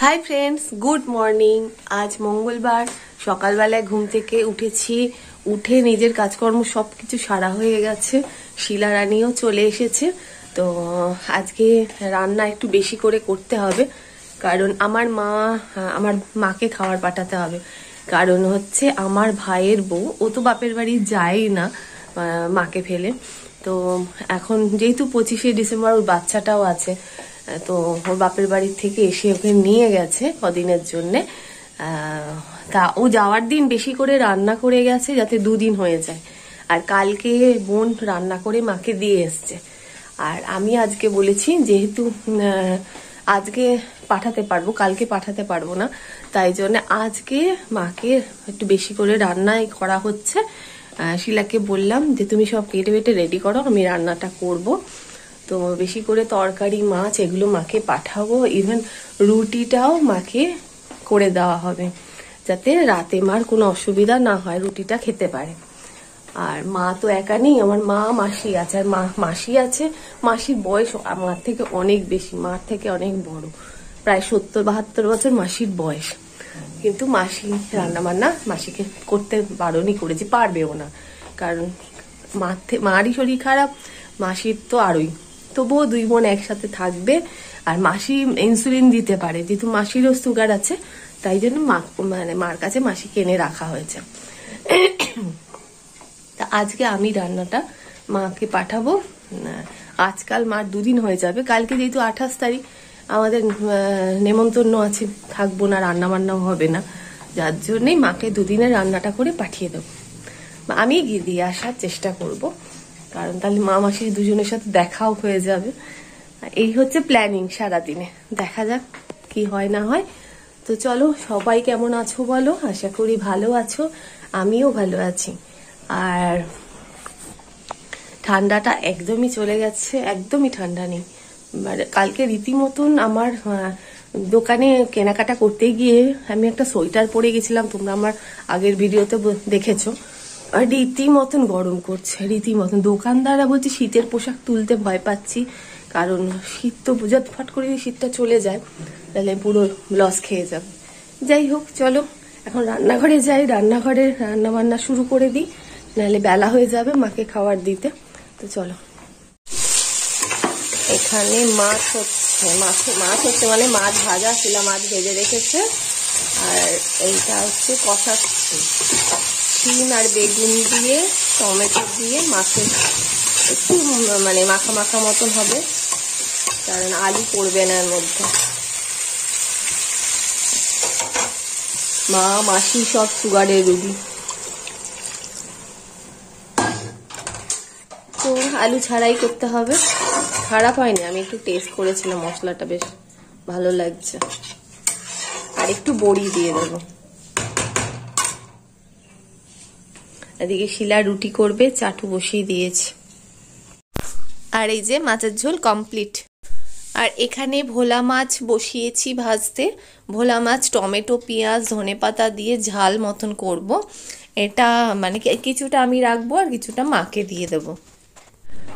Hi friends, good morning. আজ মঙ্গলবার সকালবেলায় ঘুম থেকে উঠেছি। উঠে নিজের কাজকর্ম সবকিছু সারা হয়ে গেছে। শিলা রানীও চলে এসেছে। তো আজকে রান্না একটু বেশি করে করতে হবে, কারণ আমার মাকে খাবার পাঠাতে হবে। কারণ হচ্ছে আমার ভাইয়ের বউ, ও তো বাপের বাড়ি যায় না মাকে ফেলে। তো এখন যেহেতু 25শে ডিসেম্বর ওর বাচ্চাটাও আছে, তো ওর বাপের বাড়ির থেকে এসে ওকে নিয়ে গেছে কদিনের জন্যে। তা ও যাওয়ার দিন বেশি করে রান্না করে গেছে যাতে 2 দিন হয়ে যায়। আর কালকে বোন রান্না করে মাকে দিয়ে এসছে। আর আমি আজকে বলেছি যেহেতু আজকে পাঠাতে পারবো, কালকে পাঠাতে পারবো না, তাই জন্য আজকে মাকে একটু বেশি করে রান্নাই করা হচ্ছে। শিলাকে বললাম যে তুমি সব কেটে বেটে রেডি করো, আমি রান্নাটা করব। তো বেশি করে তরকারি, মাছ এগুলো মাকে পাঠাবো। ইভেন রুটিটাও মাকে করে দেওয়া হবে, যাতে রাতে মার কোনো অসুবিধা না হয়, রুটিটা খেতে পারে। আর মা তো একা নেই, আমার মা মাসি আছে। আর মাসি আছে, মাসির বয়স আমার থেকে অনেক বেশি, মার থেকে অনেক বড়, প্রায় 70-72 বছর মাসির বয়স। কিন্তু মাসি রান্না বান্না মাসিকে করতে বারণই করেছি, পারবেও না। কারণ মারই শরীর খারাপ, মাসির তো আরোই। তবুও 2 বোন একসাথে থাকবে। আর মাসি ইনসুলিন দিতে পারে, যেহেতু মাসিরও সুগার আছে, তাই জন্য মার কাছে মাসিকে এনে রাখা হয়েছে। তা আজকে আমি রান্নাটা মাকে পাঠাবো। আজকাল মার 2 দিন হয়ে যাবে। কালকে যেহেতু 28 তারিখ আমাদের নেমন্তন্ন আছে, থাকবো না, রান্না বান্নাও হবে না, যার জন্যই মাকে 2 দিনের রান্নাটা করে পাঠিয়ে দেবো। আমি গিয়ে দিয়ে আসার চেষ্টা করব, কারণ তাহলে মা মাসির দুজনের সাথে দেখাও হয়ে যাবে। এই হচ্ছে প্ল্যানিং সারাদিনে, দেখা যাক কি হয় না হয়। তো চলো, সবাই কেমন আছো বলো? আশা করি ভালো আছো, আমিও ভালো আছি। আর ঠান্ডাটা একদমই চলে গেছে, একদমই ঠান্ডা নেই। কালকে রীতিমতন আমার দোকানে কেনাকাটা করতে গিয়ে আমি একটা সোয়েটার পরে গেছিলাম, তোমরা আমার আগের ভিডিওতে দেখেছো। আর রীতিমতন গরম করছে, রীতিমতন। দোকানদাররা বলছে শীতের পোশাক তুলতে ভয় পাচ্ছি, কারণ শীত তো বুঝাত ফট করে শীতটা চলে যায়, তাহলে পুরো লস খেয়ে যাবে। যাই হোক, চলো এখন রান্নাঘরে যাই, রান্নাঘরে রান্না বান্না শুরু করে দিই, নাহলে বেলা হয়ে যাবে মাকে খাবার দিতে। তো চলো। এখানে মাছ হচ্ছে মানে মাছ ভাজা, শিলা মাছ ভেজে রেখেছে। আর এইটা হচ্ছে কষাচ্ছি, শিম আর বেগুন দিয়ে, টমেটো দিয়ে মাছের একটু মানে মাখা মাখা মতন হবে, কারণ আলু পড়বে না এর মধ্যে। মা মাসি সব সুগারের রুগী, তো আলু ছাড়াই করতে হবে। খারাপ হয়নি, আমি একটু টেস্ট করেছিলাম, মশলাটা বেশ ভালো লাগছে। আর একটু বড়ি দিয়ে দেবো। এদিকে শিলা রুটি করবে, চাটু বসিয়ে দিয়েছে। আর এই যে মাছের ঝোল কমপ্লিট। আর এখানে ভোলা মাছ বসিয়েছি ভাজতে। ভোলা মাছ টমেটো, পেঁয়াজ, ধনেপাতা দিয়ে ঝাল মতন করব। এটা মানে কিছুটা আমি রাখবো আর কিছুটা মাকে দিয়ে দেবো।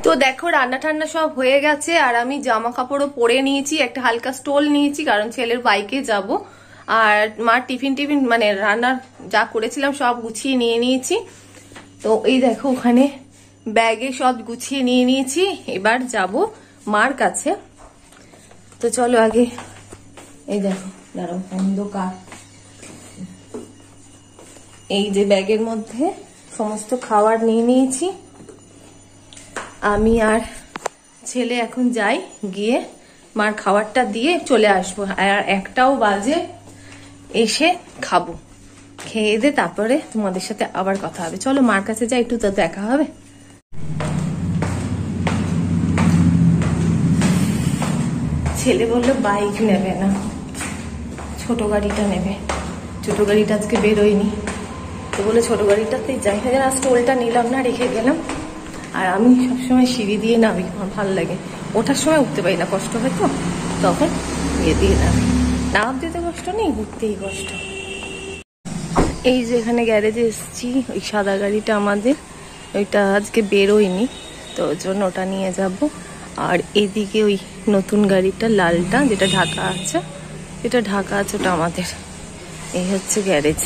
তো দেখো, রান্না টান্না সব হয়ে গেছে। আর আমি জামা কাপড়ও পরে নিয়েছি, একটা হালকা স্টোল নিয়েছি, কারণ ছেলের বাইকে যাব। আর মার টিফিন মানে রান্নার যা করেছিলাম সব গুছিয়ে নিয়ে নিয়েছি। তো এই দেখো, ওখানে ব্যাগে সব গুছিয়ে নিয়ে নিয়েছি। এবার যাব মার কাছে। তো চলো আগে, এই দেখো, দাঁড়াও, অন্ধকার। এই যে ব্যাগের মধ্যে সমস্ত খাবার নিয়ে নিয়েছি। আমি আর ছেলে এখন যাই, গিয়ে মার খাবারটা দিয়ে চলে আসবো। আর 1টাও বাজে, এসে খাবো। খেয়ে দে তারপরে তোমাদের সাথে আবার কথা হবে। চলো মার কাছে যাই, একটু তো দেখা হবে। ছেলে বললো বাইক নেবে না, ছোট গাড়িটা নেবে। ছোট গাড়িটা আজকে বেরোয়নি, তো বলে ছোট গাড়িটাতেই যাই। আর স্টোলটা নিলাম না, রেখে গেলাম। আর আমি সবসময় সিঁড়ি দিয়ে নামি, আমার ভালো লাগে। ওঠার সময় উঠতে পারি না, কষ্ট হয়, তো তখন ইয়ে দিয়ে নামি। নামতে তো কষ্ট নেই, উঠতেই কষ্ট। এই যে এখানে গ্যারেজে এসেছি, ওই সাদা গাড়িটা আমাদের, ওইটা আজকে বেরোয়নি, তো ওর জন্য ওটা নিয়ে যাব। আর এদিকে ওই নতুন গাড়িটা লালটা, যেটা ঢাকা আছে, এটা ঢাকা আছে, ওটা আমাদের। এই হচ্ছে গ্যারেজ।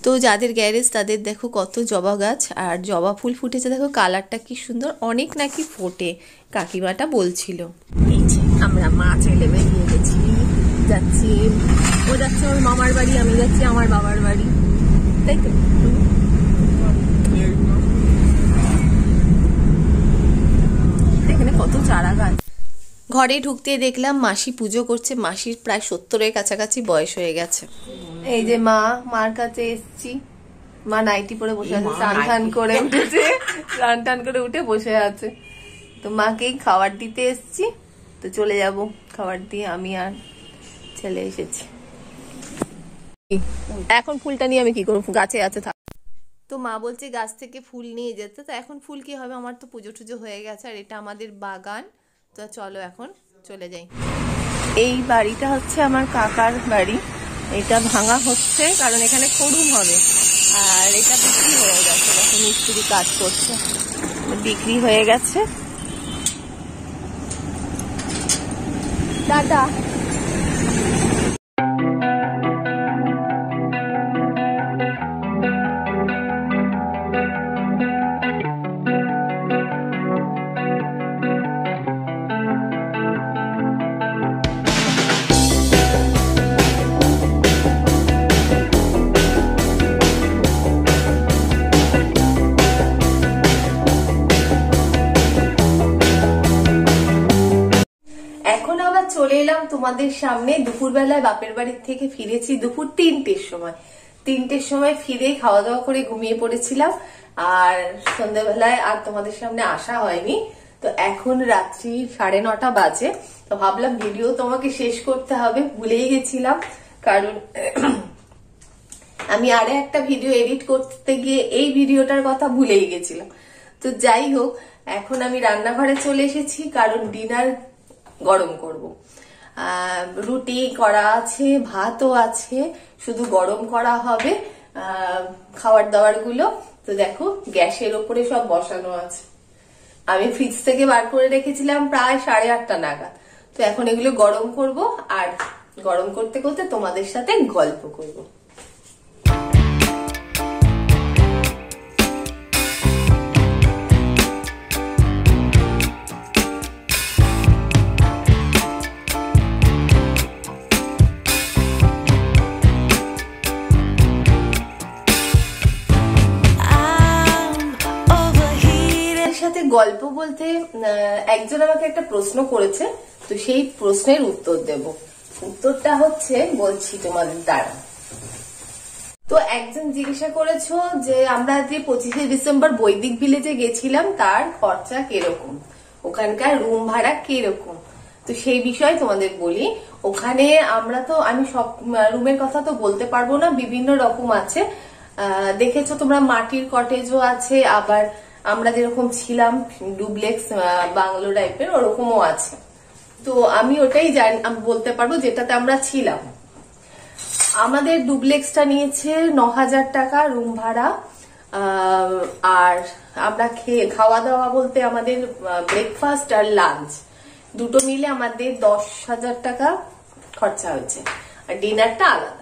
তো যাদের গ্যারেজ তাদের দেখো কত জবা গাছ আর জবা ফুল ফুটেছে, দেখো কালারটা কি সুন্দর, অনেক নাকি ফোটে, কাকিমাটা বলছিল। এই যে আমরা মা ছেলে বেরিয়ে গেছি, যাচ্ছি, ও যাচ্ছে ওর মামার বাড়ি, আমি যাচ্ছি আমার বাবার বাড়ি, তাই তো। এখানে কত চারা গাছ। ঘরে ঢুকতে দেখলাম মাসি পুজো করছে, মাসির প্রায় 70-এর কাছাকাছি বয়স হয়ে গেছে। এই যে মার কাছে এসছি, মা নাইটি পরে বসে আছে, স্নান টান করে উঠেছে, স্নান টান করে উঠে বসে আছে। তো মাকেই খাবার দিতে এসছি, তো চলে যাব খাবার দিয়ে, আমি আর ছেলে এসেছি। এখন ফুলটা নিয়ে আমি কি করবো, গাছে আছে থাক। তো মা বলছে গাছ থেকে ফুল নিয়ে যেতে, তো এখন ফুল কি হবে, আমার তো পুজো টুজো হয়ে গেছে, আর এটা আমাদের বাগান। তো চলো এখন চলে যাই। এই বাড়িটা হচ্ছে আমার কাকার বাড়ি, এটা ভাঙা হচ্ছে কারণ এখানে শোরুম হবে, আর এটা বিক্রি হয়ে গেছে, এখন মিস্ত্রি কাজ করছে, বিক্রি হয়ে গেছে। টাটা। চলে এলাম তোমাদের সামনে। দুপুরবেলায় বাপের বাড়ির থেকে ফিরেছি দুপুর 3টের সময়। 3টের সময় ফিরে খাওয়া দাওয়া করে ঘুমিয়ে পড়েছিলাম, আর সন্ধ্যাবেলায় আর তোমাদের সামনে আসা হয়নি। তো এখন রাত্রি 9:30 বাজে। তো ভাবলাম ভিডিও তোমাকে শেষ করতে হবে, ভুলেই গেছিলাম, কারণ আমি আরে একটা ভিডিও এডিট করতে গিয়ে এই ভিডিওটার কথা ভুলেই গেছিলাম। তো যাই হোক, এখন আমি রান্নাঘরে চলে এসেছি, কারণ ডিনার গরম করব। রুটি করা আছে, ভাতও আছে, শুধু গরম করা হবে খাবার দাবার গুলো। তো দেখো গ্যাসের ওপরে সব বসানো আছে, আমি ফ্রিজ থেকে বার করে রেখেছিলাম প্রায় 8:30 নাগাদ। তো এখন এগুলো গরম করব, আর গরম করতে করতে তোমাদের সাথে গল্প করব। গল্প বলতে একজন আমাকে একটা প্রশ্ন করেছে, তো সেই প্রশ্নের উত্তর দেব। উত্তরটা হচ্ছে, বলছি তোমাদের দ্বারা। তো একজন জিজ্ঞাসা করেছো যে আমরা যে 25শে ডিসেম্বর বৈদিক ভিলেজে গেছিলাম তার খরচা কিরকম, ওখানকার রুম ভাড়া কিরকম। তো সেই বিষয়ে তোমাদের বলি। ওখানে আমরা তো, আমি সব রুমের কথা তো বলতে পারবো না, বিভিন্ন রকম আছে। দেখেছো তোমরা মাটির কটেজও আছে, আবার আমরা যেরকম ছিলাম ডুপ্লেক্স বাংলো টাইপের ওরকমও আছে। তো আমি ওটাই আমি বলতে পারবো যেটাতে আমরা ছিলাম। আমাদের ডুপ্লেক্সটা নিয়েছে 9,000 টাকা রুম ভাড়া, আর আমরা খাওয়া দাওয়া বলতে আমাদের ব্রেকফাস্ট আর লাঞ্চ দুটো মিলে আমাদের 10,000 টাকা খরচা হয়েছে, আর ডিনারটা আলাদা।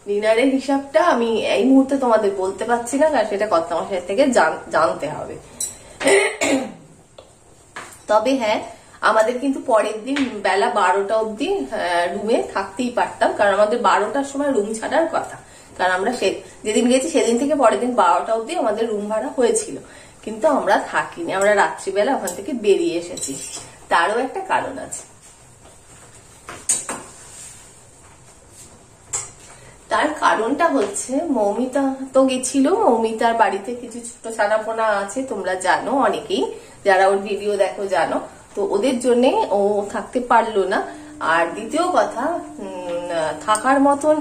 ডিনারের হিসাবটা আমি এই মুহূর্তে তোমাদের বলতে পারছি না, কারণ সেটা কর্তামশাই থেকে জানতে হবে। তবে হ্যাঁ, আমাদের কিন্তু পরের দিন বেলা 12টা অব্দি রুমে থাকতেই পারতাম, কারণ আমাদের 12টার সময় রুম ছাড়ার কথা। কারণ আমরা যেদিন গেছি সেদিন থেকে পরের দিন 12টা অব্দি আমাদের রুম ভাড়া হয়েছিল, কিন্তু আমরা থাকিনি, আমরা রাত্রিবেলা ওখান থেকে বেরিয়ে এসেছি। তারও একটা কারণ আছে। তার কারণটা হচ্ছে, মৌমিতা তো গেছিল, মৌমিতার বাড়িতে কিছু ছোট ছানাপোনা আছে, তোমরা জানো, অনেকেই যারা ওর ভিডিও দেখো জানো। তো ওদের জন্য ও থাকতে পারলো না। আর দ্বিতীয় কথা, থাকার মতন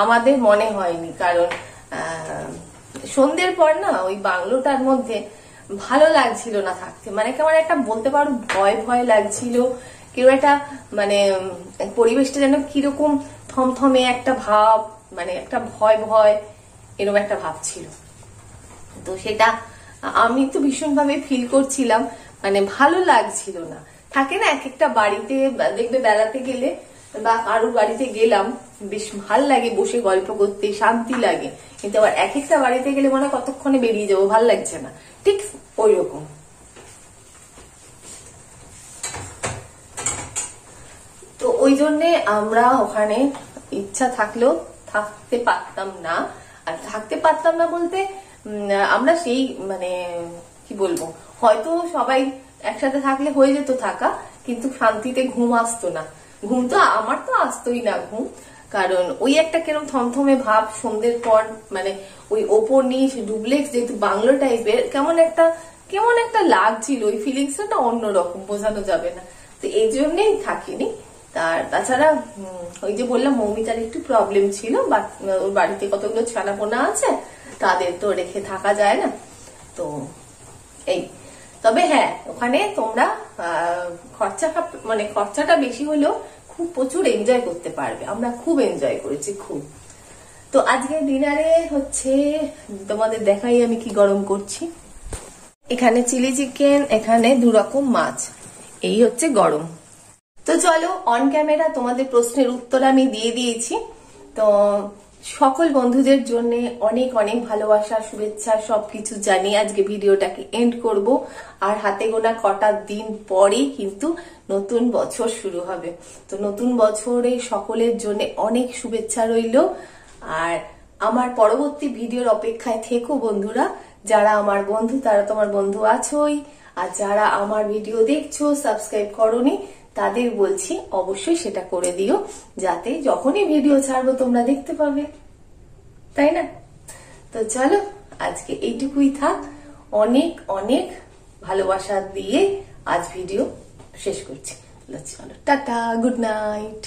আমাদের মনে হয়নি, কারণ সন্ধ্যের পর না ওই বাংলোটার মধ্যে ভালো লাগছিল না থাকতে, মানে কেমন একটা বলতে পারো ভয় ভয় লাগছিল, কেউ একটা মানে পরিবেশটা যেন কিরকম থমথমে একটা ভাব, মানে একটা ভয় ভয় এরকম একটা ভাব ছিল। তো সেটা আমি তো ভীষণভাবে ফিল করছিলাম, মানে ভালো লাগছিল না। থাকে না এক একটা বাড়িতে দেখবে বেড়াতে গেলে বা কারোর বাড়িতে গেলাম বেশ ভাল লাগে বসে গল্প করতে, শান্তি লাগে, কিন্তু আবার এক একটা বাড়িতে গেলে মনে হয় কতক্ষণে বেরিয়ে যাবো, ভাল লাগছে না, ঠিক ওই রকম। তো ওই জন্যে আমরা ওখানে ইচ্ছা থাকলেও থাকতে পারতাম না। আর থাকতে পারতাম না বলতে আমরা সেই মানে কি বলবো, হয়তো সবাই একসাথে থাকলে হয়ে যেত থাকা, কিন্তু শান্তিতে ঘুম আসতো না। ঘুম তো আমার তো আসতোই না ঘুম, কারণ ওই একটা কেরম থমথমে ভাব সন্ধ্যের পর, মানে ওই ওপর নিচ ডুপ্লেক্স যেহেতু বাংলো টাইপের, কেমন একটা লাগছিল, ওই ফিলিংসটা অন্যরকম, বোঝানো যাবে না। তো এই জন্যই থাকিনি। তাছাড়া ওই যে বললাম মৌমিতার একটু প্রবলেম ছিল, ওর বাড়িতে কতগুলো ছানাপোনা আছে, তাদের তো রেখে থাকা যায় না। তো এই, তবে হ্যাঁ ওখানে তোমরা খরচাটা বেশি হলেও খুব প্রচুর এনজয় করতে পারবে। আমরা খুব এনজয় করেছি, খুব। তো আজকে ডিনারে হচ্ছে তোমাদের দেখাই আমি কি গরম করছি। এখানে চিলি চিকেন, এখানে 2 রকম মাছ, এই হচ্ছে গরম। তো চলো অন ক্যামেরা তোমাদের প্রশ্নের উত্তর আমি দিয়ে দিয়েছি। তো সকল বন্ধুদের জন্য অনেক অনেক ভালোবাসা, শুভেচ্ছা, সবকিছু জানিয়ে আজকে ভিডিওটাকে এন্ড করব। আর হাতে গোনা কটা দিন পরেই কিন্তু নতুন বছর শুরু হবে। তো নতুন বছরে সকলের জন্য অনেক শুভেচ্ছা রইল। আর আমার পরবর্তী ভিডিওর অপেক্ষায় থেকো বন্ধুরা। যারা আমার বন্ধু তারা তোমার বন্ধু আছোই, আর যারা আমার ভিডিও দেখছো সাবস্ক্রাইব করোনি তাদের বলছি অবশ্যই সেটা করে দিও, যাতে যখনই ভিডিও ছাড়বো তোমরা দেখতে পাবে, তাই না? তো চলো আজকে এইটুকুই থাক। অনেক অনেক ভালোবাসা দিয়ে আজ ভিডিও শেষ করছি। চলো টাটা, গুড নাইট।